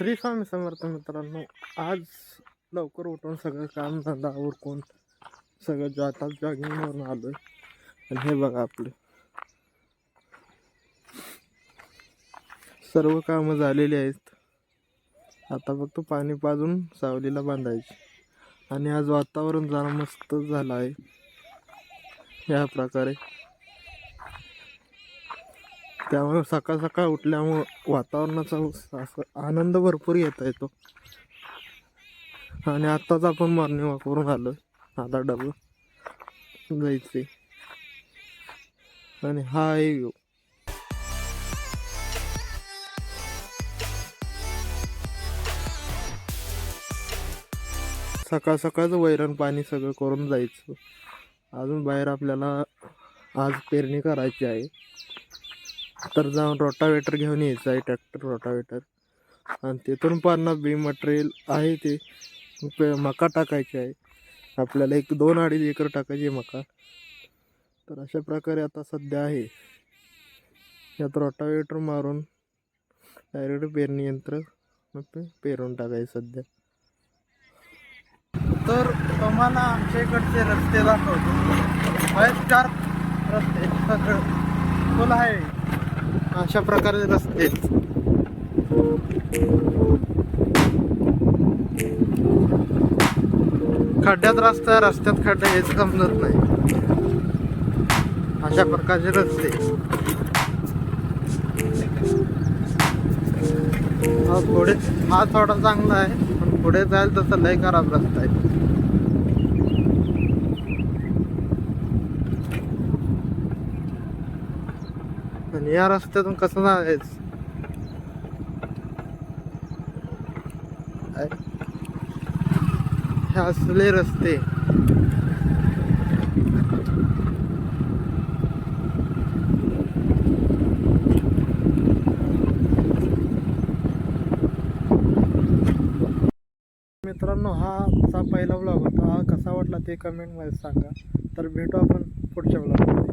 श्री स्वामी समर्थ मित्रांनो, आज लवकर उठून सगळं काम धंदा उरकून सगळं जातात जॉगिंगवरून आलोय. आणि हे बघा आपले सर्व कामं झालेली आहेत. आता फक्त पाणी पाजून सावलीला बांधायचे. आणि आज वातावरण जरा मस्त झालं आहे. या प्रकारे त्यामुळे सकाळ सकाळ उठल्यामुळं वातावरणाचा असं आनंद भरपूर घेता येतो. आणि आत्ताच आपण मॉर्निंग वॉक करून आलोय. आता डबल जायचे. आणि हा आहे व्ह्यू. सकाळ सकाळचं वैरण पाणी सगळं करून जायचं. अजून बाहेर आपल्याला आज पेरणी करायची आहे. तर जाऊन रोटावेटर घेऊन यायचं आहे, ट्रॅक्टर रोटावेटर. आणि तिथून पण बी मटेरियल आहे ते मका टाकायची आहे आपल्याला. 2-2.5 एकर टाकायची मका. तर अशा प्रकारे आता सध्या आहे. यात रोटावेटर मारून डायरेक्ट पेरणी यंत्र पेरून टाकायचं सध्या. तर तुम्हाला आमच्या इकडचे रस्ते दाखवतो. 4 रस्ते सगळं फुल आहे. अशा प्रकारे रस्ते खड्ड्यात रस्त्यात खड्डे हेच समजत नाही. अशा प्रकारचे रस्ते. हा थोडा चांगला आहे, पण पुढे जायला तसं लय खराब रस्ता आहे. आणि या रस्त्यातून कसं जायचं? हे असले रस्ते. मित्रांनो, हा आजचा पहिला व्लॉग होता. हा कसा वाटला ते कमेंटमध्ये सांगा. तर भेटू आपण पुढच्या व्लॉगमध्ये.